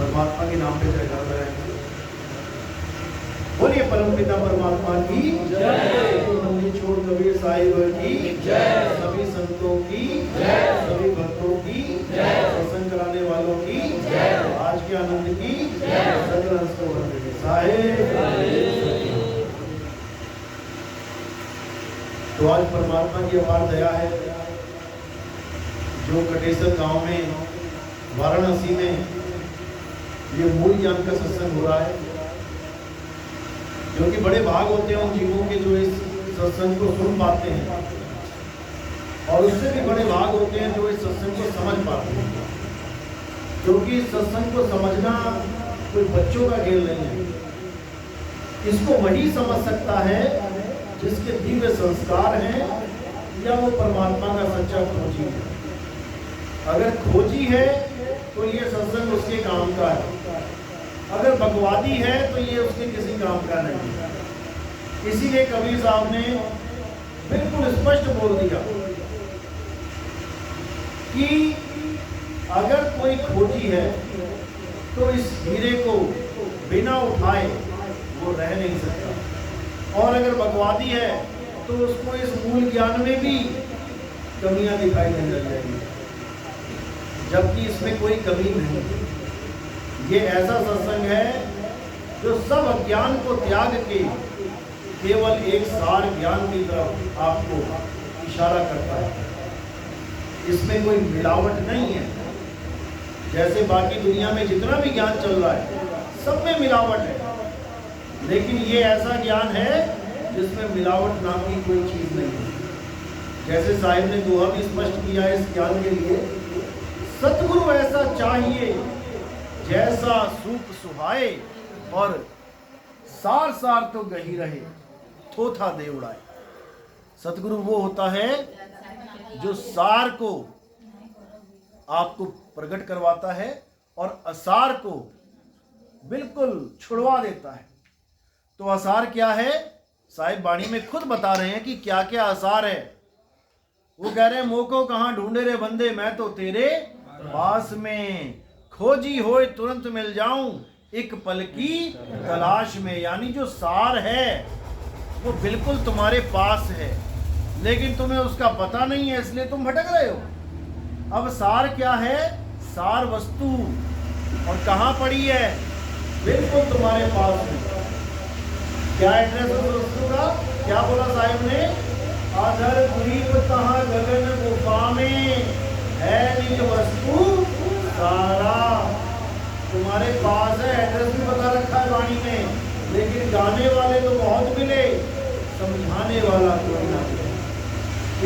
परमात्मा के नाम पे जयकार लगाएंगे। बोलिए परम पिता परमात्मा की जय, मंदिर छोड़ कबीर साहिब की जय, सभी संतों की जय, सभी भक्तों की जय, सत्संग कराने वालों की जय, आज के आनंद की जय, सगल हंस को वंदे साहिब। तो आज परमात्मा की अपार दया है, जो कटेसर गांव में वाराणसी में ये मूल ज्ञान का सत्संग हो रहा है, जो कि बड़े भाग होते हैं उन जीवों के जो इस सत्संग को सुन पाते हैं, और उससे भी बड़े भाग होते हैं जो इस सत्संग को समझ पाते हैं, क्योंकि इस सत्संग को समझना कोई बच्चों का खेल नहीं है। इसको वही समझ सकता है जिसके दिव्य संस्कार हैं या वो परमात्मा का सच्चा खोजी है। अगर खोजी है तो ये सत्संग उसके काम का है, अगर बकवादी है तो ये उसके किसी काम का नहीं है। इसीलिए कबीर साहब ने बिल्कुल स्पष्ट बोल दिया कि अगर कोई खोजी है तो इस हीरे को बिना उठाए वो रह नहीं सकता, और अगर बकवादी है तो उसको इस मूल ज्ञान में भी कमियां दिखाई देने लग जाएंगी, जबकि इसमें कोई कमी नहीं। ये ऐसा सत्संग है जो सब अज्ञान को त्याग के केवल एक सार ज्ञान की तरफ आपको इशारा करता है। इसमें कोई मिलावट नहीं है। जैसे बाकी दुनिया में जितना भी ज्ञान चल रहा है सब में मिलावट है, लेकिन ये ऐसा ज्ञान है जिसमें मिलावट नाम की कोई चीज नहीं है। जैसे साहिब ने दोहा भी स्पष्ट किया है इस ज्ञान के लिए, सतगुरु ऐसा चाहिए जैसा सूप सुहाए, और सार सार तो गही रहे थोथा दे उड़ाए। सतगुरु वो होता है जो सार को आपको प्रकट करवाता है और असार को बिल्कुल छुड़वा देता है। तो असार क्या है, साहिब वाणी में खुद बता रहे हैं कि क्या क्या असार है। वो कह रहे हैं, मोको कहाँ ढूंढे रे बंदे, मैं तो तेरे पास में, खोजी होए तुरंत मिल जाऊं, एक पल की तलाश में। यानी जो सार है वो बिल्कुल तुम्हारे पास है, लेकिन तुम्हें उसका पता नहीं है, इसलिए तुम भटक रहे हो। अब सार क्या है, सार वस्तु, और कहाँ पड़ी है, बिल्कुल तुम्हारे पास में। क्या एड्रेस है उस वस्तु का, क्या बोला साहिब ने, आधर द्वीप कहाँ गगन गुफा में, है निज वस्तु सारा। तुम्हारे पास है, एड्रेस भी बता रखा है वाणी में, लेकिन गाने वाले तो बहुत मिले, समझाने वाला कोई ना मिले।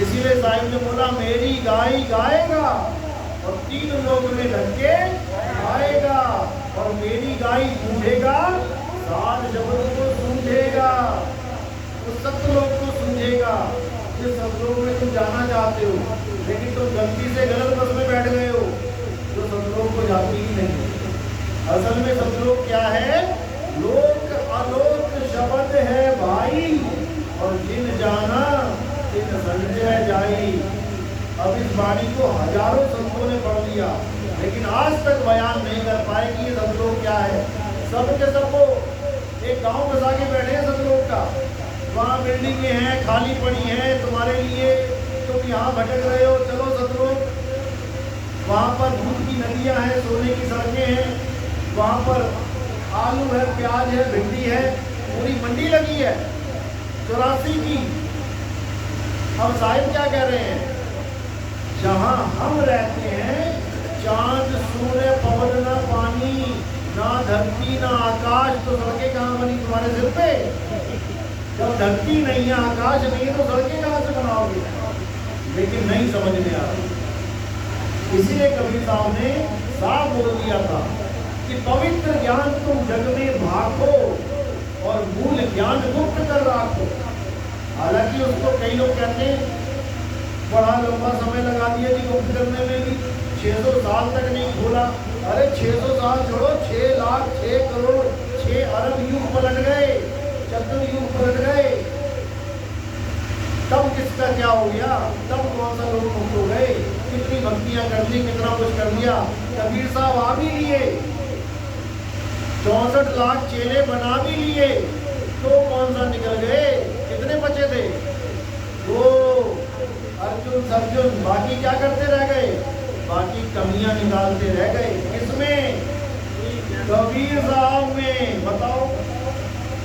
इसीलिए साहिब ने बोला, मेरी गाय गाएगा और तीन लोग में धक्के आएगा, और मेरी गाय पूछेगा सात जबरों को सूझेगा, उस सतलोक को सूझेगा जिस सतलोक में तुम जाना चाहते हो, लेकिन तुम गलती से गलत बस में बैठ गए हो, जो सतलोक को जाती ही नहीं। असल में सतलोक क्या है, लोक अलोक शब्द है भाई, और जिन जाना तिन संजय जाई। अब इस वाणी को हजारों संतों ने पढ़ लिया, लेकिन आज तक बयान नहीं कर पाए कि ये सतलोक क्या है। सब के सब वो एक गांव बसा के बैठे हैं सतलोक का, वहाँ बिल्डिंगें हैं खाली पड़ी हैं तुम्हारे लिए, तुम यहाँ भटक रहे हो, चलो सतलोक। वहाँ पर दूध की नदियाँ हैं, सोने की सड़कें हैं, वहाँ पर आलू है, प्याज है, भिंडी है, पूरी मंडी लगी है 84 की। अब साहिब क्या कह रहे हैं, जहाँ हम रहते हैं चांद सूर्य पवन ना पानी ना धरती ना आकाश, तो सड़कें कहाँ बनी तुम्हारे सिर पे। जब धरती नहीं है, आकाश नहीं है, तो सड़कें कहाँ से बनाओगे। लेकिन नहीं समझ में आ रही, इसीलिए कबीर साहब ने साफ बोल दिया था कि पवित्र ज्ञान तुम जग में भागो और मूल ज्ञान गुप्त कर रखो। हालांकि उसको कई लोग कहते हैं बड़ा लंबा समय लगा दिया जी गुप्त करने में भी, 600 साल तक नहीं खोला। अरे 600 साल छोड़ो, 6 लाख 6 करोड़ 6 अरब युग पलट गए, चतुर युग पलट गए, तब किसका क्या हो गया, तब कौन सा लोग मुक्त हो गए, कितनी भक्तियां कर ली, कितना कुछ कर लिया। कबीर साहब आ भी लिए, 64 लाख चेले बना भी लिए तो कौन सा निकल गए? कितने बचे थे? 2 अर्जुन, बाकी क्या करते रह गए? बाकी कमियां निकालते रह गए। किसमें? कबीर साहब में। बताओ,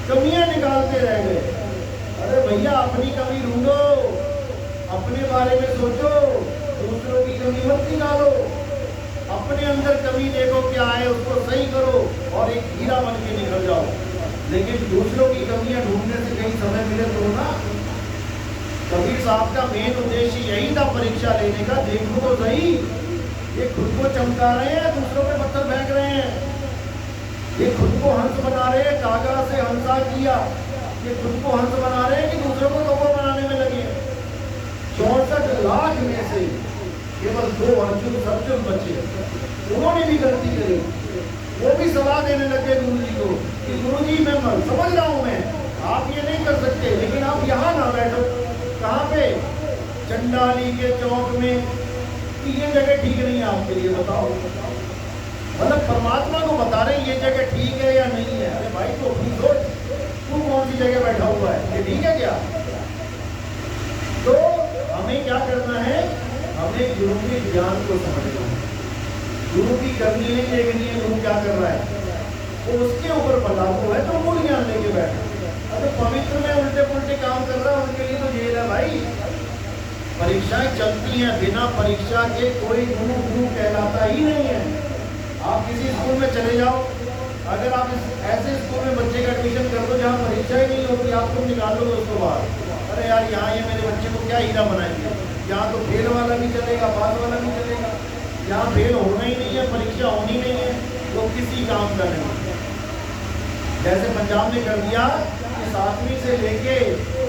कमियां निकालते रह गए। अरे भैया, अपनी कमी ढूंढो, अपने बारे में सोचो, दूसरों की कमी मत निकालो। अपने अंदर कमी देखो क्या है, उसको सही करो और एक हीरा बन के निकल जाओ। लेकिन दूसरों की कमियां ढूंढने से कहीं समय मिले तो ना। कबीर साहब का मेन उद्देश्य यही था परीक्षा लेने का। देखो तो सही, ये खुद को चमका रहे हैं, दूसरों पे पत्थर फेंक रहे हैं। ये खुद को हंस बना रहे हैं, कागा से हंसा किया। ये खुद को हंस बना रहे हैं कि दूसरों को कौवा बनाने में लगे हैं। 64 लाख में से केवल 2 अर्जुन बचे। उन्होंने भी गलती करी। वो भी सलाह देने लगे गुरु जी को कि गुरु जी, मैं समझ रहा हूँ, मैं आप ये नहीं कर सकते, लेकिन आप यहाँ ना बैठो। कहाँ पे? चंडाली के चौक में। कि ये जगह ठीक नहीं है आपके लिए, बताओ। मतलब परमात्मा को बता रहे ये जगह ठीक है या नहीं है। अरे भाई, तो अपनी सोच, तू कौन सी जगह बैठा हुआ है, ये ठीक है क्या? तो हमें क्या करना है? हमें गुरु के ज्ञान को समझना है। गुरु की करनी नहीं देखनी है गुरु क्या कर रहा है, वो उसके ऊपर पलाको है तो मूल ज्ञान लेके बैठा। अरे पवित्र में उल्टे पुल्टे काम कर रहा है, उनके लिए तो जेल है भाई। परीक्षाएं चलती हैं, बिना परीक्षा के कोई गुरु कहलाता ही नहीं है। आप किसी स्कूल में चले जाओ, अगर आप ऐसे स्कूल में बच्चे का एडमिशन कर दो जहाँ परीक्षा ही नहीं होती, आप तुम निकाल लो उसको बाहर। अरे यार, यहाँ ये मेरे बच्चे को क्या हीरा बनाएंगे? यहाँ तो फेल वाला भी चलेगा, पास वाला भी चलेगा। यहाँ फेल होना ही नहीं है, परीक्षा होनी नहीं है, तो किसी काम का नहीं। जैसे पंजाब ने कर दिया कि 7वीं से लेके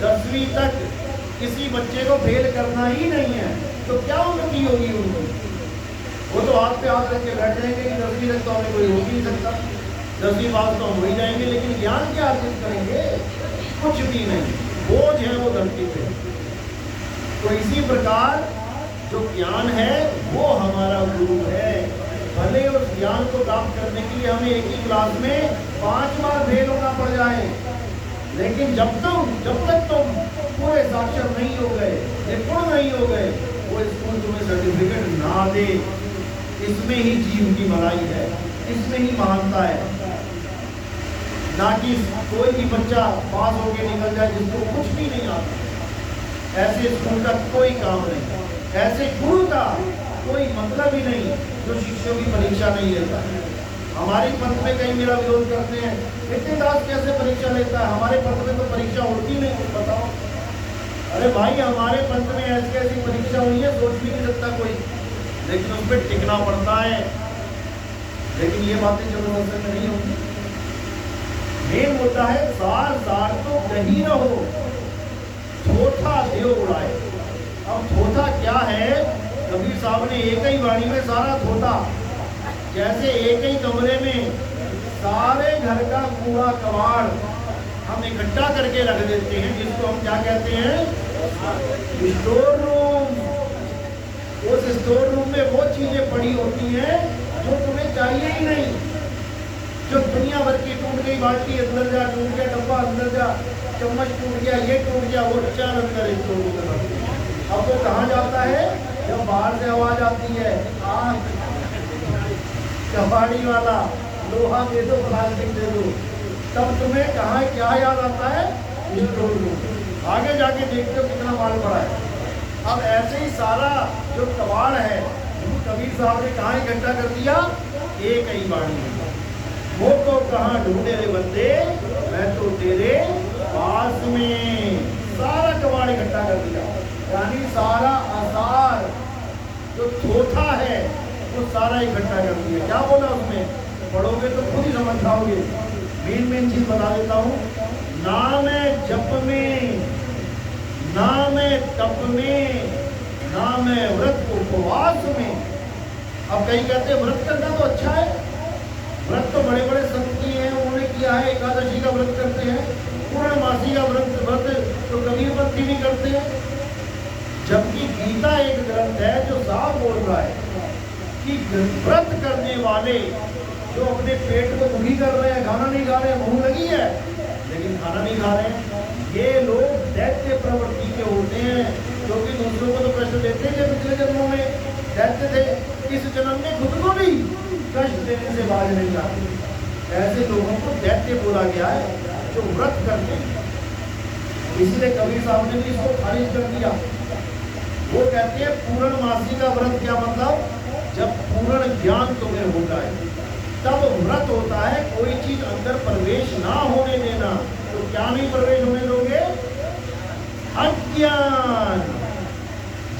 10वीं तक किसी बच्चे को फेल करना ही नहीं है, तो क्या उन्नति होगी उनकी? वो तो हाथ पे हाथ रख के बैठ जाएंगे कि 10वीं तक तो हमें कोई हो ही नहीं सकता, 10वीं पास तो हम हो ही जाएंगे, लेकिन ज्ञान क्या अर्जित करेंगे? कुछ भी नहीं, बोझ है वो धरती पे। तो इसी प्रकार जो ज्ञान है वो हमारा गुरु है। भले उस ज्ञान को प्राप्त करने के लिए हमें एक ही क्लास में 5 बार फेल होना पड़ जाए, लेकिन जब तक तुम पूरे साक्षर नहीं हो गए, निपुण नहीं हो गए, वो स्कूल तुम्हें सर्टिफिकेट ना दे। इसमें ही जीव की भलाई है, इसमें ही महानता है। ना कि कोई भी बच्चा पास होके निकल जाए जिसको कुछ भी नहीं आता। ऐसे स्कूल का कोई काम नहीं, ऐसे गुरु का कोई मतलब ही नहीं जो शिष्यों की परीक्षा नहीं लेता। हमारे पंथ में कई मेरा विरोध करते हैं, इतने दास कैसे परीक्षा लेता है? हमारे पंथ में तो परीक्षा होती नहीं, बताओ। अरे भाई, हमारे पंथ में ऐसी ऐसी परीक्षा हुई है, सोच भी नहीं सकता कोई, लेकिन उस पर टिकना पड़ता है। लेकिन ये बातें जबरदस्ती में नहीं होती। मेन होता है सार तो कहीं न हो, थोथा देव उड़ाए। अब थोथा क्या है? कबीर साहब ने एक ही वाणी में सारा थोथा, जैसे एक ही कमरे में सारे घर का कूड़ा कबाड़ हम इकट्ठा करके रख देते हैं, जिसको हम क्या कहते हैं? Store room. उस स्टोर रूम में वो चीजें पड़ी होती हैं जो तुम्हें चाहिए ही नहीं। जो दुनिया भर की टूट गई बाल्टी अंदर जा, टूट गया डब्बा अंदर जा, चम्मच टूट गया, ये टूट गया, वो चार अंदर स्टोर रूम में रखते हैं। अब वो कहाँ जाता है? जब बाहर से आवाज आती है, कबाड़ी वाला लोहा दे दो, प्लास्टिक दे दो, तब तुम्हें कहाँ क्या याद आता है? Store room. आगे जाके देखते हो कितना माल पड़ा है। अब ऐसे ही सारा जो कबाड़ है कबीर साहब ने कहाँ इकट्ठा कर दिया? एक ही बाणी में। वो तो कहाँ ढूंढे रे बंदे, मैं तो तेरे पास में। सारा कबाड़ इकट्ठा कर दिया, यानी सारा आसार जो थोथा है वो सारा इकट्ठा कर दिया। क्या बोला उसमें? पढ़ोगे तो खुद ही समझ पाओगे। मेन चीज बता देता हूँ। नाम है जप में, नाम है तप में, नाम है व्रत उपवास में। अब कहीं कहते हैं व्रत करना तो अच्छा है, व्रत तो बड़े बड़े संत किए हैं, उन्होंने किया है, एकादशी का व्रत करते हैं, पूर्णमासी का व्रत तो कबीरपंथी भी करते हैं। जबकि गीता एक ग्रंथ है जो साफ बोल रहा है कि व्रत करने वाले जो अपने पेट को दुखी कर रहे हैं, खाना नहीं खा रहे हैं, भूख लगी है लेकिन खाना नहीं खा रहे हैं, ये लोग दैत्य प्रवृत्ति के होते हैं, क्योंकि दूसरों को तो कष्ट देते हैं। पिछले जन्मों में दैत्य थे, इस जन्म में खुद को भी कष्ट देने से बाज नहीं आते। ऐसे लोगों को दैत्य बोला गया है जो व्रत करते हैं। इसलिए कबीर साहब ने भी इसको खारिज कर दिया। वो कहते हैं पूर्णमासी का व्रत क्या मतलब, जब पूर्ण ज्ञान तुम्हें होता है तब व्रत होता है। कोई चीज अंदर प्रवेश ना होने देना। तो क्या नहीं प्रवेश होने दोगे? अज्ञान।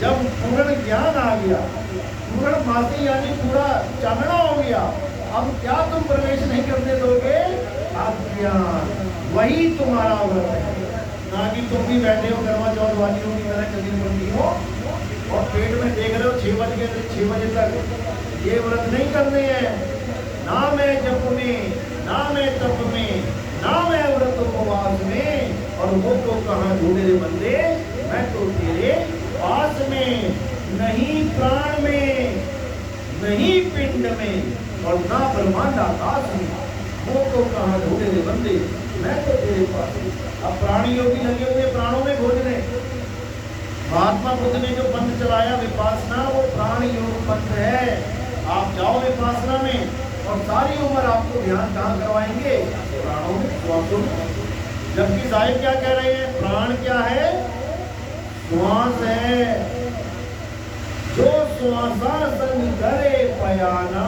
जब पूर्ण ज्ञान आ गया, पूर्णमासी यानी पूरा चांदना हो गया, अब क्या तुम प्रवेश नहीं करने दोगे? अज्ञान। वही तुम्हारा व्रत है, ना कि तुम भी बैठे हो गरमा चौथ वालियों की तरह कभी बनती हो और पेट में देख रहे हो 6 बजे तक। ये व्रत नहीं करने हैं। ना मैं जप में, ना मैं तप में, ना मैं व्रत उपवास में, और वो तो कहाँ ढूंढे रे बंदे, मैं तो तेरे पास में, नहीं प्राण में, नहीं पिंड में, और ना ब्रह्मांड आकाश में। वो तो कहाँ ढूंढे रे बंदे, मैं तो तेरे पास में। अब प्राणी योगी लगे हुए प्राणों में खोजने। महात्मा बुद्ध ने जो पंथ चलाया विपासना, वो प्राण योग पंथ है। आप जाओ विपासना में और सारी उम्र आपको ध्यान कहाँ करवाएंगे? प्राणों में, श्वासों में। जबकि साहिब क्या कह रहे हैं? प्राण क्या है? श्वास है। जो श्वासा संग करे पयाना,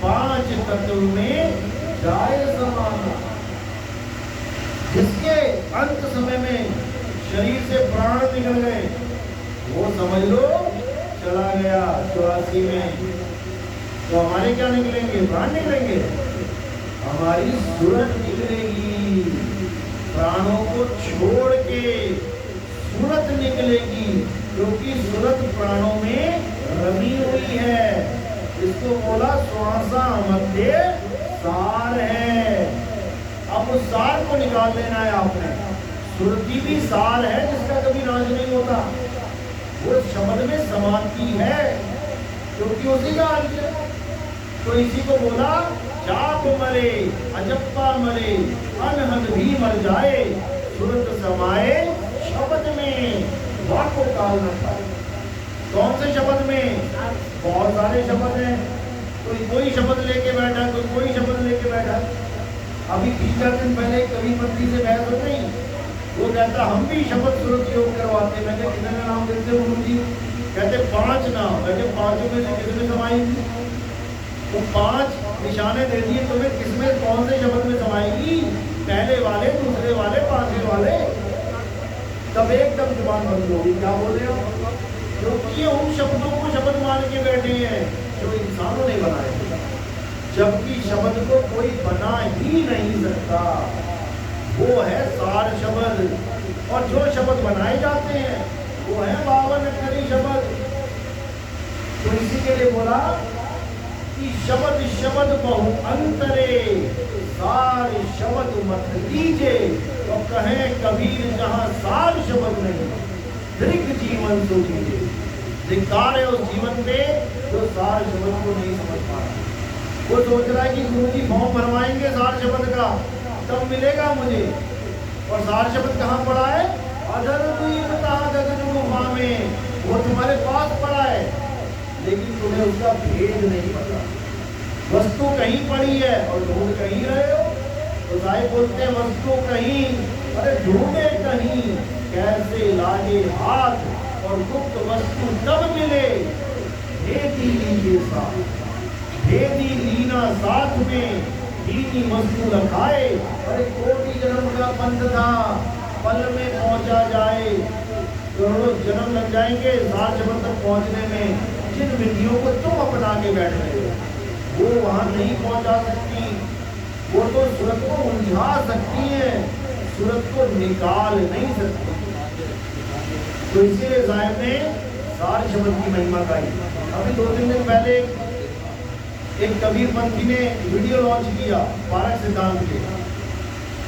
5 तत्व में जाए समाना। जिसके अंत समय में शरीर से प्राण निकल गए, वो समझ लो चला गया 84 में। तो हमारे क्या निकलेंगे? प्राण निकलेंगे, हमारी सूरत निकलेगी। प्राणों को छोड़ के सूरत निकलेगी, क्योंकि सूरत प्राणों में रमी हुई है। इसको बोला श्वासा मध्य सार है। अब उस सार को निकाल लेना है आपने। सुरती भी सार है जिसका कभी नाश नहीं होता। वो शब्द में समाप्ति है, क्योंकि उसी का अंश है। तो इसी को बोला जाप मरे, अजप्पा मरे, अनहद भी मर जाए, सुरत समाए शब्द में, वाको काल न पाए। कौन से शब्द में? बहुत सारे शब्द हैं। कोई शब्द लेके बैठा, कोई शब्द लेके बैठा। अभी 3-4 दिन पहले कवि मंत्री से बहस हो गई। वो कहता हम भी शब्द सुरत योग करवाते। मैंने कितने नाम देते गुरु जी? कहते 5 नाम। कहते 5 में से किसमें समाएंगी? तो 5 निशाने दे दिए तुम्हें, किसमें कौन से शब्द में समाएगी? पहले वाले, दूसरे वाले, 5वें वाले। तब एकदम जुबान बंद होगी। क्या बोल रहे हो? क्योंकि ये उन शब्दों को शब्द मान के बैठे हैं जो इंसानों ने बनाए, जबकि शब्द को कोई बना ही नहीं सकता। वो है सार शब्द, और जो शब्द बनाए जाते हैं वो है 52 अक्षरी शब्द। तो इसी के लिए बोला कि शब्द शब्द बहु अंतरे, सार शब्द मत लीजे। तो कहे कबीर जहां सार शब्द नहीं, दृग जीवन तो लीजिए। धिक्कार है उस जीवन पे जो सार शब्द को नहीं समझ पा रहा। वो सोच रहा है कि गुरु जी फॉर्म भरवाएंगे सार शब्द का, तब मिलेगा मुझे। और सार शब्द कहाँ पड़ा है? अधर गगन गुफा में। वो तुम्हारे पास पड़ा है, लेकिन तुम्हें उसका भेद नहीं पता। वस्तु कहीं पड़ी है और ढूंढ कहीं रहे हो। तो साहिब बोलते हैं वस्तु कहीं, अरे ढूंढे कहीं, कैसे लागे हाथ, और गुप्त वस्तु तब मिले। भेदी लीजिए साथ, भेदी लीना साथ में, दीनी वस्तु रखाए। अरे कोटि जन्म का पंथ था, पल में पहुंचा जाए। करोड़ों जन्म लग जाएंगे सार शब्द तक पहुंचने में। जिन विधियों को तुम अपना के बैठ रहे हो वो वहां नहीं पहुंचा सकती। वो तो सूरत को उलझा सकती है, सूरत को निकाल नहीं सकती। तो इसीलिए साहिब ने सार शब्द की महिमा गाई। अभी 2-3 दिन पहले एक कबीर पंथी ने वीडियो लॉन्च किया पारक सिद्धांत के।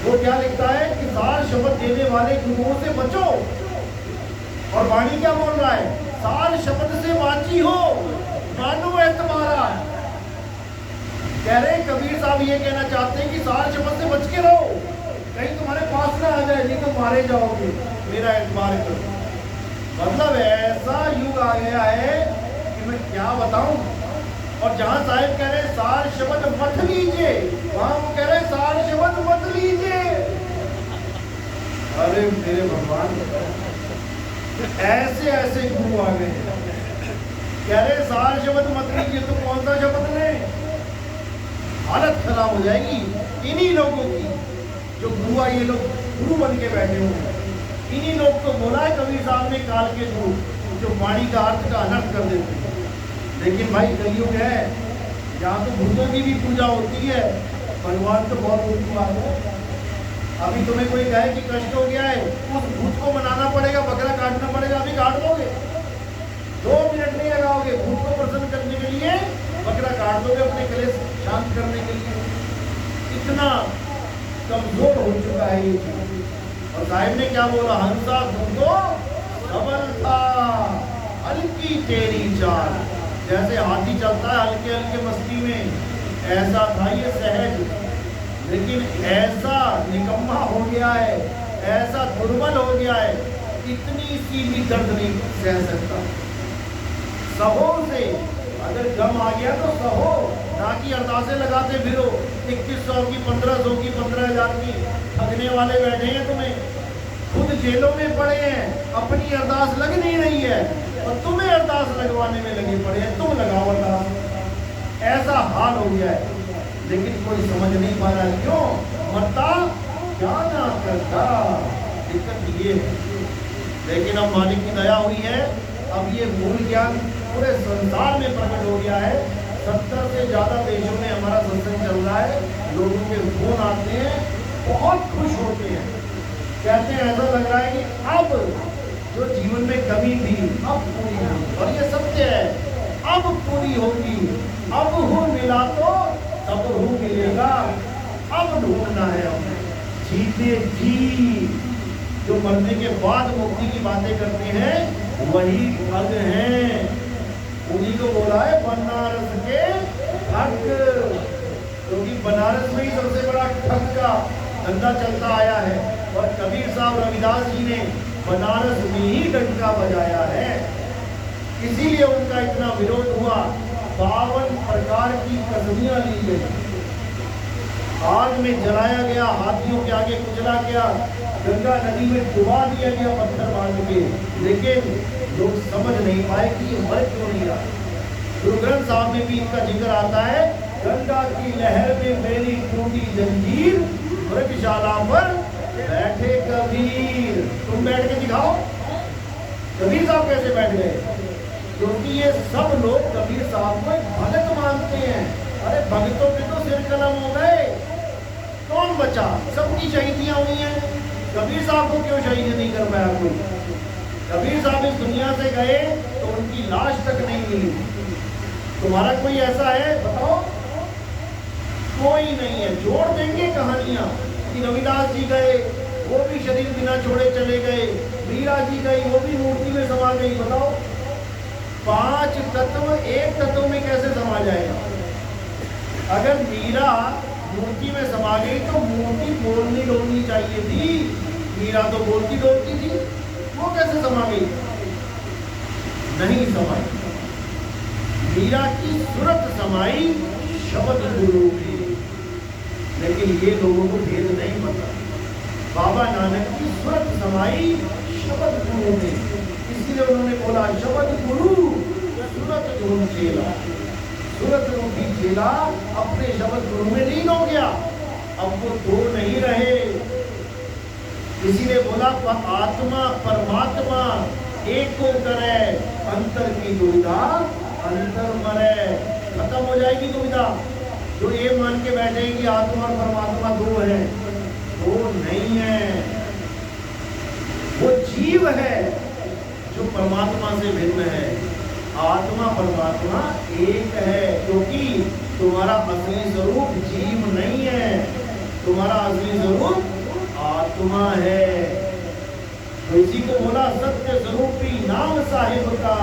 वो क्या लिखता है कि सार शब्द देने वाले गुरुओं से बचो। और वाणी क्या बोल रहा है? सार शब्द से वाची हो, मानो है तुम्हारा। कह रहे कबीर साहब ये कहना चाहते हैं कि सार शब्द से बच के रहो, कहीं तुम्हारे पास ना आ जाए, नहीं तो मारे जाओगे, मेरा एतबार करो। मतलब ऐसा युग आ गया है कि मैं क्या बताऊं। और जहां साहिब कह रहे सार शब्द मत लीजिए, वहां वो कह रहे सार शब्द मत लीजिए। अरे मेरे भगवान, ऐसे ऐसे गुरु आ गए कह रहे सार शब्द मत लीजिए, तो कौन सा शब्द ले? हालत खराब हो जाएगी इन्हीं लोगों की जो गुरु ये लोग गुरु बन के बैठे हुए। इन्हीं लोग को बोला है कबीर साहब ने काल के गुरु, जो वाणी का अर्थ का अनर्थ कर देते हैं। लेकिन भाई कलयुग है, यहाँ तो भूतों की भी पूजा होती है, भगवान तो बहुत दूर की बात है। अभी तुम्हें कोई कहे कि कष्ट हो गया है, उस भूत को मनाना पड़ेगा, बकरा काटना पड़ेगा, अभी काट दोगे, 2 मिनट नहीं लगाओगे भूत को प्रसन्न करने के लिए, बकरा काट दोगे अपने कलेश शांत करने के लिए। इतना कमजोर हो चुका है ये चीज। और साहिब ने क्या बोला, हंसा तुम तो सबल था, हल्की तेरी चाल। जैसे हाथी चलता है हल्के हल्के मस्ती में, ऐसा था ये सहज, लेकिन ऐसा निकम्मा हो गया है, ऐसा दुर्बल हो गया है, इतनी सी भी दर्द नहीं सह सकता। सहो से अगर गम आ गया तो सहो, ना कि अरदासें लगाते फिरो 2100 की, 1500 की, 15,000 की। ठगने वाले बैठे हैं, तुम्हें खुद जेलों में पड़े हैं, अपनी अरदास लग नहीं रही है और तुम्हें अरदास लगवाने में लगे पड़े हैं, तुम लगाओ अरदास। ऐसा हाल हो गया है, लेकिन कोई समझ नहीं पा रहा। क्यों? मरता क्या ना करता, दिक्कत ये है। लेकिन अब मालिक की दया हुई है, अब ये मूल ज्ञान पूरे संसार में प्रकट हो गया है। 70 से ज्यादा देशों में हमारा सत्संग चल रहा है, लोगों के फोन आते हैं, बहुत खुश होते हैं, कहते हैं ऐसा लग रहा है कि अब जो जीवन में कमी थी अब पूरी होगी, और ये सत्य है, अब पूरी होगी। अब हूँ मिला तो तब हूँ मिलेगा, अब ढूंढना है हमें। जीते जी जो मरने के बाद मुक्ति की बातें करते हैं वही ठग हैं। उन्हीं को बोला है बनारस के ठग, क्योंकि बनारस में ही सबसे बड़ा ठग का धंधा चलता आया है। और कबीर साहब रविदास जी ने बनारस में ही डंका बजाया है, इसीलिए उनका इतना विरोध हुआ। 52 प्रकार की कसमियां ली गई, आग में जलाया गया, हाथियों के आगे कुचला गया, गंगा नदी में डुबा दिया गया पत्थर बांध के, लेकिन लोग समझ नहीं पाए कि ये मर क्यों नहीं रहा। गुरु ग्रंथ साहब में भी इनका जिक्र आता है, गंगा की लहर में मेरी टूटी जंजीर, मृगशाला पर बैठे कबीर। तुम बैठ के दिखाओ कबीर साहब कैसे बैठ गए, क्योंकि ये सब लोग कबीर साहब को एक भगत मानते हैं। अरे भगतों पे तो सिर कलम हो गए, कौन बचा? सबकी शहीदियां हुई हैं, कबीर साहब को क्यों शहीद नहीं कर पाया कोई? कबीर साहब इस दुनिया से गए तो उनकी लाश तक नहीं मिली। तुम्हारा कोई ऐसा है बताओ? कोई नहीं है। जोड़ देंगे कहानियां कि रविदास जी गए, वो भी शरीर बिना छोड़े चले गए, मीरा जी गई, वो भी मूर्ति में समा गई। बताओ 5 तत्व एक तत्व में कैसे समा जाएगा? अगर मीरा मूर्ति में समा गई तो मूर्ति बोलनी डोलनी चाहिए थी, मीरा तो बोलती डोलती थी, वो कैसे समा गई? नहीं समाई। मीरा की सूरत समाई शब्द गुरु में, लेकिन ये लोगों को भेद नहीं पता। बाबा नानक की सूरत समाई शब्द गुरु में, इसीलिए उन्होंने बोला शब्द गुरु सूरत गुरु चेला। सूरत रूपी चेला अपने शब्द गुरु में लीन हो गया, अब वो दो नहीं रहे। इसीलिए बोला आत्मा परमात्मा एक को करे, अंतर की दुविधा अंतर मरे। खत्म हो जाएगी दुविधा। जो ये मान के बैठे कि आत्मा और परमात्मा दो है, वो नहीं है। वो जीव है जो परमात्मा से भिन्न है। आत्मा परमात्मा एक है, क्योंकि तुम्हारा असली स्वरूप जीव नहीं है, तुम्हारा असली स्वरूप आत्मा है। तो इसी को बोला सत्य स्वरूपी नाम साहिब का,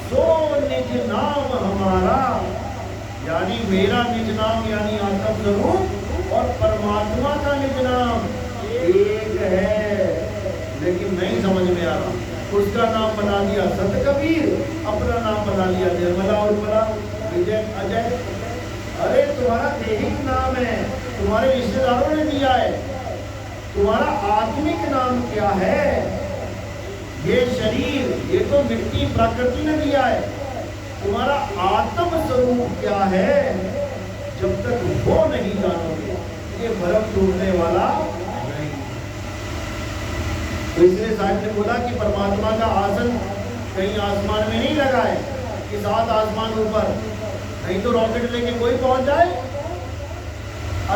सो निज नाम हमारा। यानी मेरा निज नाम यानी आत्म स्वरूप और परमात्मा का निज नाम एक है, लेकिन नहीं समझ में आ रहा। उसका नाम बना दिया संत कबीर, अपना नाम बना लिया निर्मला उर्मिला विजय अजय। अरे तुम्हारा देहिक नाम है, तुम्हारे रिश्तेदारों ने दिया है, तुम्हारा आत्मिक नाम क्या है? ये शरीर, ये तो मिट्टी प्रकृति ने दिया है। तुम्हारा आत्म स्वरूप क्या है? जब तक वो नहीं जानोगे ये भरम टूटने वाला नहीं। तो इसलिए साहब ने बोला कि परमात्मा का आसन कहीं आसमान में नहीं लगा है कि 7 आसमान ऊपर, नहीं तो रॉकेट लेके कोई पहुंच जाए।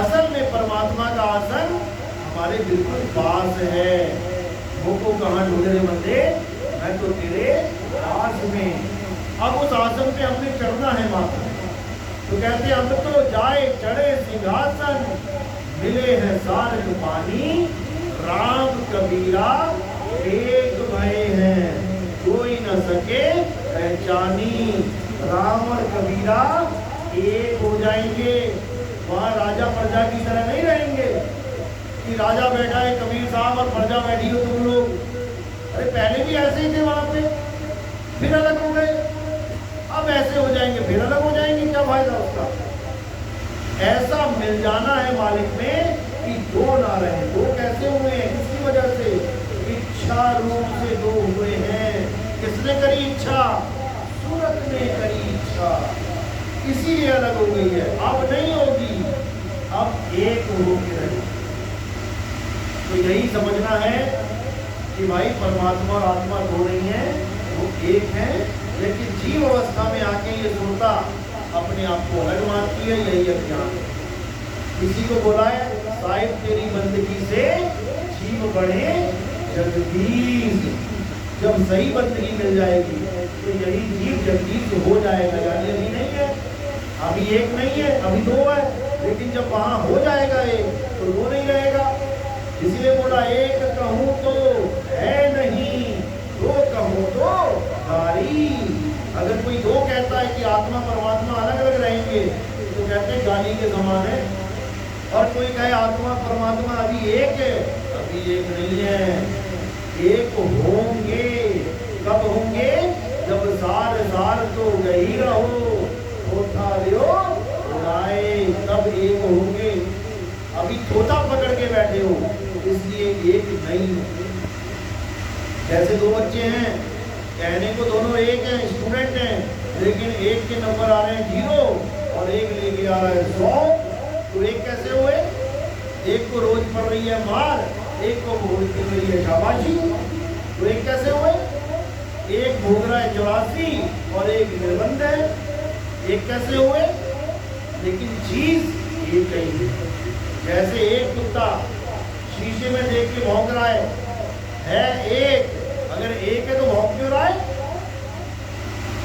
असल में परमात्मा का आसन हमारे बिल्कुल पास है। वो को कहाँ ढूंढे रे बंदे, मैं तो तेरे पास में। अब उस आसन पे हमने चढ़ना है माता। तो कहते अब तो जाए चढ़े सिंहासन, मिले हैं सार्ग पानी, राम कबीरा एक भय हैं, कोई न सके पहचानी। राम और कबीरा एक हो जाएंगे। वहाँ राजा प्रजा की तरह नहीं रहेंगे कि राजा बैठा है कबीर साहब और प्रजा बैठी हो तुम लोग। अरे पहले भी ऐसे ही थे वहां पे, फिर अलग हो गए, अब ऐसे हो जाएंगे फिर अलग हो जाएंगे, क्या फायदा उसका? ऐसा मिल जाना है मालिक में कि दो ना रहे। दो कैसे हुए हैं, किसकी वजह से? इच्छा रूप से दो हुए हैं। किसने करी इच्छा? सूरत ने करी इच्छा, इसीलिए अलग हो गई है। अब नहीं होगी, अब एक होके रहे। तो यही समझना है कि भाई परमात्मा और आत्मा दो नहीं है, वो एक है। लेकिन जीव अवस्था में आके ये सुनता अपने आप को अलग मानती है, यही अज्ञान है। किसी को बोला है साहिब तेरी बंदगी से जीव बढ़े जगदीश। जब सही बंदगी मिल जाएगी तो यही जीव जगदीश हो जाएगा। यानी अभी नहीं है, अभी एक नहीं है, अभी दो है, लेकिन जब वहां हो जाएगा एक तो दो नहीं रहेगा। इसलिए बोला एक कहूं तो है नहीं, दो कहूं तो गाली। अगर कोई दो कहता है कि आत्मा परमात्मा अलग अलग रहेंगे तो कहते हैं गाली के समान है। और कोई कहे आत्मा परमात्मा अभी एक है, अभी एक नहीं है, एक होंगे। कब होंगे? जब सार सार तो गई रहो, थोथा लियो उड़ाए, तब एक होंगे। अभी थोथा पकड़ के बैठे हो, इसलिए एक नहीं। जैसे दो बच्चे हैं, कहने को दोनों एक हैं, स्टूडेंट हैं, लेकिन एक के नंबर आ रहे हैं 0 और एक लेके आ रहा है 100, तो एक कैसे हुए? एक को रोज पड़ रही है मार, एक को भोग मिल रही है शाबाशी, तो एक कैसे हुए? एक भोग रहा है 84 और एक निर्बंध है, एक कैसे हुए? लेकिन चीज एक ही है। जैसे एक कुत्ता शीशे में देख के भौंक रहा है एक, अगर एक है तो भौंक क्यों रहा है?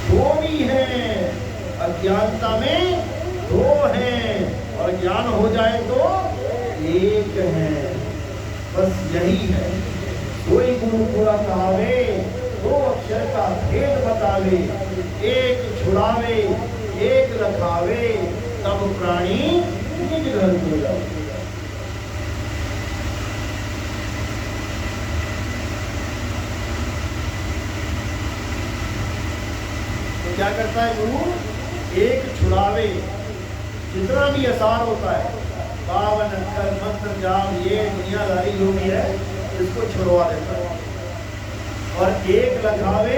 दो भी हैं, अज्ञानता में दो हैं, और ज्ञान हो जाए तो एक है। बस यही है। कोई गुरु पूरा कहावे, दो अक्षर का भेद बतावे, एक छुड़ावे एक रखावे, तब प्राणी निज घर को जाओ। क्या करता है गुरु? एक छुड़ावे, जितना भी असार होता है, 52 अक्षर मंत्र जाप ये दुनियादारी जो भी है, इसको छुड़वा देता है। और एक लखावे,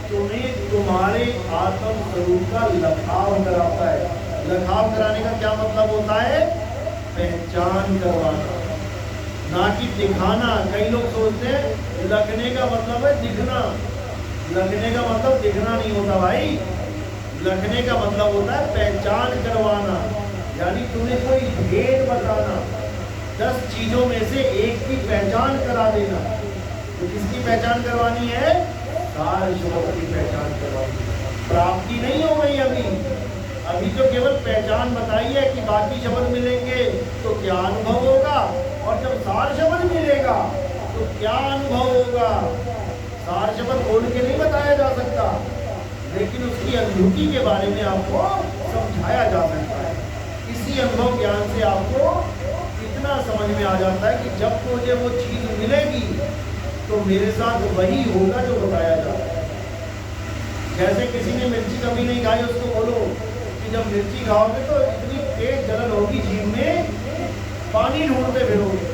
तुम्हें तुम्हारे आत्म स्वरूप का लखाव कराता है। लखाव कराने का क्या मतलब होता है? पहचान करवाना, ना कि दिखाना। कई लोग सोचते हैं लखने का मतलब है दिखना। लखने का मतलब दिखना नहीं होता भाई। लखने का मतलब होता है पहचान करवाना, यानी तुम्हें कोई भेद बताना। 10 चीजों में से एक की पहचान करा देना। तो किसकी पहचान करवानी है? सार शब्द की पहचान करवानी। प्राप्ति नहीं हो गई अभी तो केवल पहचान बताई है कि बाकी शब्द मिलेंगे तो क्या अनुभव होगा, और जब सार शब्द मिलेगा तो क्या अनुभव होगा। सार शब्द बोल के नहीं बताया जा सकता, लेकिन उसकी अनुभूति के बारे में आपको समझाया जा सकता है। इसी अनुभव ज्ञान से आपको इतना समझ में आ जाता है कि जब मुझे वो चीज मिलेगी तो मेरे साथ वही होगा जो बताया जाता है। जैसे किसी ने मिर्ची कभी नहीं खाई, उसको बोलो कि जब मिर्ची खाओगे तो इतनी तेज जलन होगी जीभ में, पानी ढूंढते फिरोगे।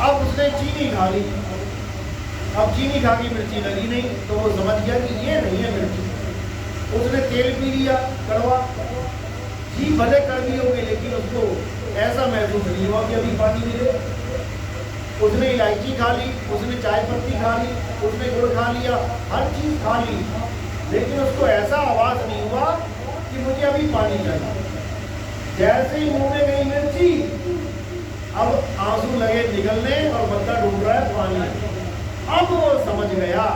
अब उसने चीनी खा ली, अब चीनी खा के मिर्ची लगी नहीं, तो वो समझ गया कि ये नहीं है मिर्ची। उसने तेल पी लिया कड़वा, जीभ भले कड़वी हो गई लेकिन उसको ऐसा महसूस नहीं हुआ कि अभी पानी मिले। उसने इलायची खा ली, उसने चाय पत्ती खा ली, उसने गुड़ खा लिया, हर चीज खा ली, लेकिन उसको ऐसा आवाज नहीं हुआ कि मुझे अभी पानी चाहिए। जैसे ही मुंह में गई मिर्ची, अब आंसू लगे निकलने और बंदा ढूंढ रहा है पानी। अब वो समझ गया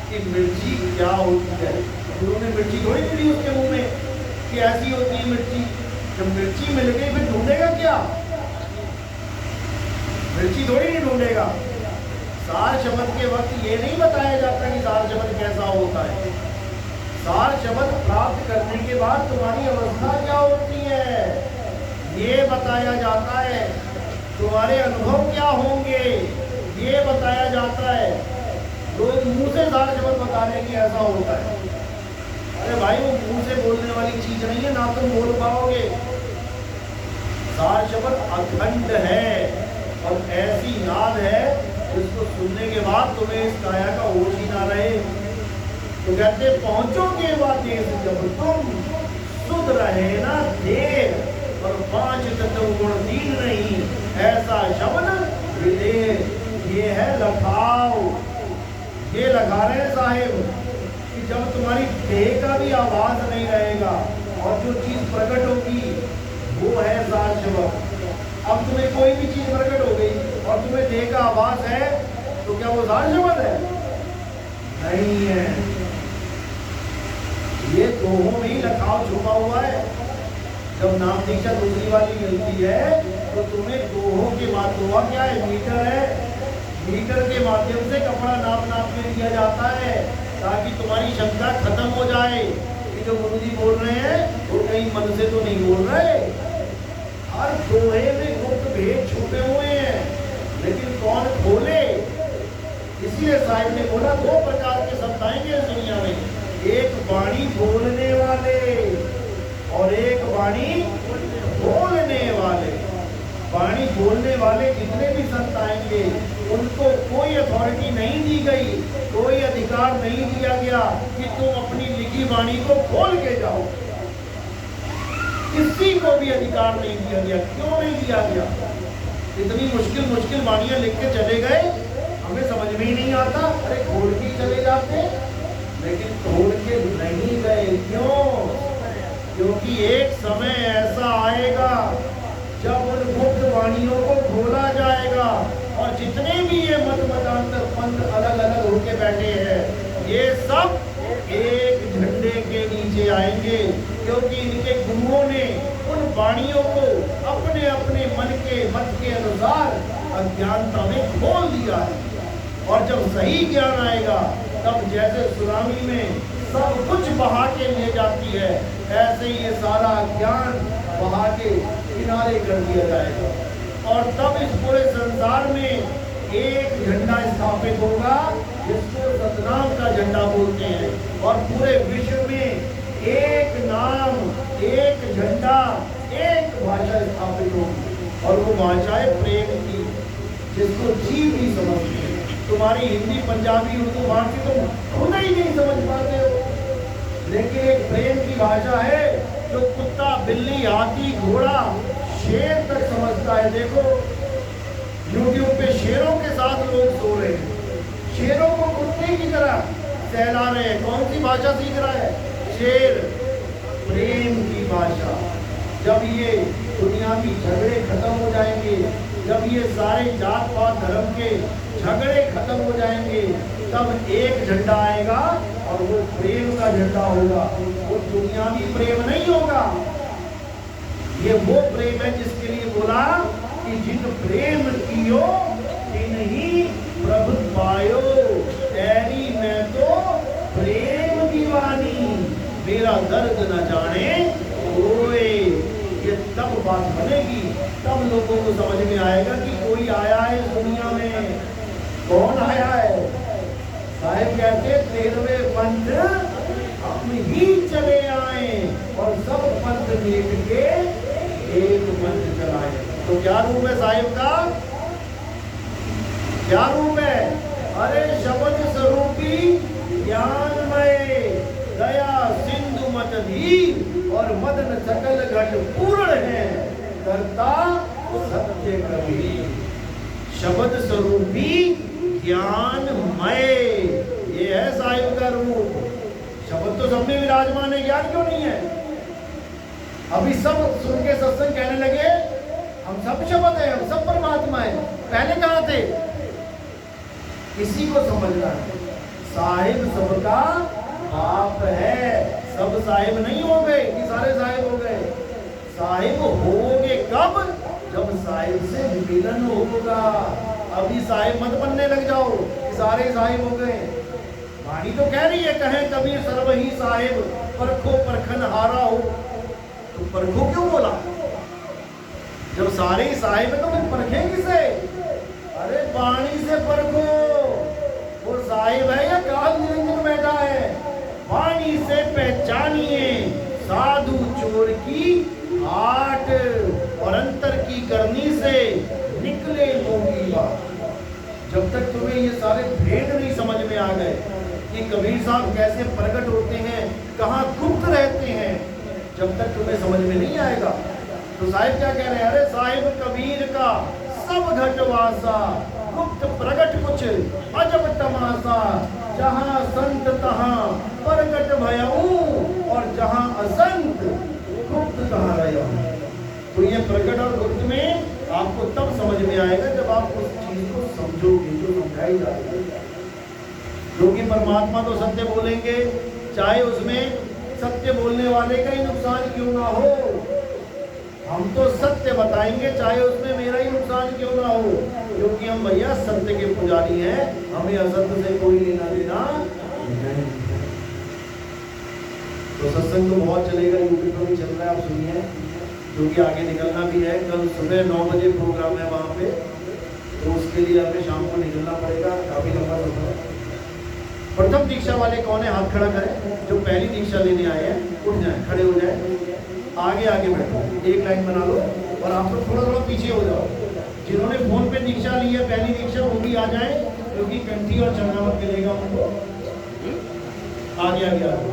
कि मिर्ची क्या होती है। उन्होंने मिर्ची थोड़ी मिली उसके मुंह में कि ऐसी होती है मिर्ची। जब मिर्ची मिल गई फिर ढूंढेगा क्या? मिर्ची थोड़ी नहीं ढूंढेगा। सार शब्द के वक्त ये नहीं बताया जाता कि सार शब्द कैसा होता है। सार शब्द प्राप्त करने के बाद तुम्हारी अवस्था क्या होती है ये बताया जाता है। तुम्हारे अनुभव क्या होंगे ये बताया जाता है। लोग मुंह से सार शब्द बता रहे कि ऐसा होता है। अरे भाई वो मुंह से बोलने वाली चीज नहीं है, ना तुम बोल पाओगे। सार शब्द अखंड है और ऐसी नाद है जिसको सुनने के बाद तुम्हें इस काया का होश ही ना रहे। तो कहते पहुंचोगे वह देश जब तुम सुध रहे ना देर और पांच तत्व गुण दीन नहीं, ऐसा शब्द विदेर। ये है लखाव, ये लगा रहे साहेब कि जब तुम्हारी देह का भी आवाज नहीं रहेगा और जो चीज प्रकट होगी वो है सार शब्द। अब तुम्हें कोई भी चीज प्रकट हो गई और तुम्हें देह का आवाज है तो क्या वो सार शब्द है? नहीं है। ये दोहों में ही लखाव छुपा हुआ है। जब नाम दीक्षा दूसरी वाली मिलती है तो तुम्हें दोहों के माध्यम क्या है? मीटर है। मीटर के माध्यम से कपड़ा नाप के लिया जाता है ताकि तुम्हारी शंका खत्म हो जाए कि जो गुरुजी बोल रहे हैं वो कहीं मन से तो नहीं बोल रहे। हर दोहे में गुप्त भेद छुपे हुए हैं, लेकिन कौन खोले? इसीलिए साहिब ने बोला दो प्रकार के शब्द आएंगे इस दुनिया में, एक वाणी बोलने वाले और एक वाणी बोलने वाले। वाणी बोलने वाले जितने भी संत आएंगे उनको कोई अथॉरिटी नहीं दी गई, कोई अधिकार नहीं दिया गया कि तुम अपनी लिखी वाणी को खोल के जाओ। किसी को भी अधिकार नहीं दिया गया। क्यों नहीं दिया गया? इतनी मुश्किल मुश्किल वाणियां लिख के चले गए, हमें समझ में ही नहीं आता। अरे खोल के चले जाते, लेकिन खोल के नहीं गए। क्यों? क्योंकि एक समय ऐसा आएगा जब उन गुप्त वाणियों को खोला जाएगा और जितने भी ये मत मतांतर पंथ अलग अलग होके बैठे हैं ये सब एक झंडे के नीचे आएंगे, क्योंकि इनके गुरुओं ने उन वाणियों को अपने अपने मन के मत के अनुसार अज्ञानता में खोल दिया है। और जब सही ज्ञान आएगा तब जैसे सुनामी में सब कुछ बहा के ले जाती है, ऐसे ही ये सारा ज्ञान बहा के किनारे कर दिया जाएगा। और तब इस पूरे संसार में एक झंडा स्थापित होगा जिसको सतनाम का झंडा बोलते हैं। और पूरे विश्व में एक नाम, एक झंडा, एक भाषा स्थापित होगी और वो भाषा है प्रेम की, जिसको जीव भी समझते हैं। तुम्हारी हिंदी, पंजाबी, उर्दू, फारसी तुम खुद ही नहीं समझ पाते हो, लेकिन एक प्रेम की भाषा है जो कुत्ता, बिल्ली, हाथी, घोड़ा, शेर तक समझता है। देखो YouTube पे शेरों के साथ लोग सो रहे हैं, शेरों को कुत्ते की तरह सहला रहे हैं। कौन सी भाषा सीख रहा है? शेर। प्रेम की भाषा। जब ये दुनियावी झगड़े खत्म हो जाएंगे, जब ये सारे जात पात धर्म के झगड़े खत्म हो जाएंगे, तब एक झंडा आएगा और वो प्रेम का झंडा होगा। वो दुनियावी प्रेम नहीं होगा, ये वो प्रेम है जिसके लिए बोला कि जिन प्रेम कियो तिन ही प्रभु पायो, तेरी मैं तो प्रेम दीवानी, मेरा दर्द न जाने कोई। ये तब बात बनेगी, तब लोगों को समझ में आएगा कि कोई आया है इस दुनिया में। कौन आया है? साहिब कहते 13वें पंथ हम ही चले आए और सब पंथ मिल के एक पंथ चलाए। तो क्या रूप है साहिब का? क्या रूप है? अरे शब्द स्वरूपी ज्ञानमय दया सिंधु मत धी और मदन सकल घट पूर्ण है करता सत्य कबीर। शब्द स्वरूपी ज्ञानमय, ये है साहिब का रूप। शब्द तो सब में विराजमान है, ज्ञान क्यों नहीं है? अभी सब सुन के सत्संग कहने लगे हम सब शब्द है, हम सब परमात्मा है। पहले कहां थे? किसी को समझना है, साहिब सबका बाप है। सब साहिब नहीं हो गए कि सारे साहिब हो गए। साहिब होगे कब? जब साहिब से मिलन होगा। अभी साहिब मत बनने लग जाओ कि सारे साहिब हो गए। वाणी तो कह रही है कहें कबीर सर्व ही साहिब परखो परखन हारा हो। तो परखो क्यों बोला? जब सारे ही साहिब है तो फिर परखे किसे? अरे वाणी से परखो, वो साहिब है या काल निरंजन बैठा है। वाणी से पहचानिए साधु चोर की आट और अंतर की करनी से निकले मोगी बात। जब तक तुम्हें ये सारे भेद नहीं समझ में आ गए कि कबीर साहब कैसे प्रकट होते हैं, कहाँ गुप्त रहते हैं, जब तक तुम्हें समझ में नहीं आएगा। तो साहिब क्या कह रहे हैं? अरे साहिब कबीर का सब घटवासा गुप्त प्रकट कुछ अजब तमाशा। जहाँ संत तहाँ प्रकट भयऊ और जहाँ असंत गुप्त कहाँ रहा। तो ये प्रकट और गुप्त में आपको तब समझ में आएगा जब आप उस चीज को समझोगे जो समझाई जा रही है। क्योंकि परमात्मा तो सत्य बोलेंगे, चाहे उसमें सत्य बोलने वाले का ही नुकसान क्यों ना हो। हम तो सत्य बताएंगे चाहे उसमें मेरा ही नुकसान क्यों ना हो, क्योंकि हम भैया सत्य के पुजारी हैं। हमें असत्य से कोई लेना देना नहीं। तो सत्संग तो बहुत चलेगा, यूट्यूब पर भी चल रहा है, आप सुनिए। क्योंकि आगे निकलना भी है। कल सुबह 9 बजे प्रोग्राम है वहाँ पे, तो उसके लिए हमें शाम को निकलना पड़ेगा। काफी लंबा सफर है। प्रथम दीक्षा वाले कौन है? हाथ खड़ा करें। जो पहली दीक्षा लेने आए हैं उठ जाए, खड़े हो जाए, आगे आगे बैठो, एक लाइन बना लो और आप लोग थोड़ा थोड़ा पीछे हो जाओ। जिन्होंने फोन पे दीक्षा ली है पहली दीक्षा, वो भी आ जाए, क्योंकि कंठी और चरणामत मिलेगा उनको। आगे आगे आओ,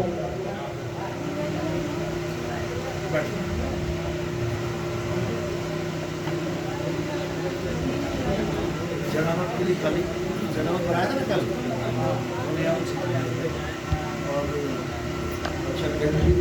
चरणामत के लिए कल चरणामत बनाया था ना कल, और अच्छा कंठी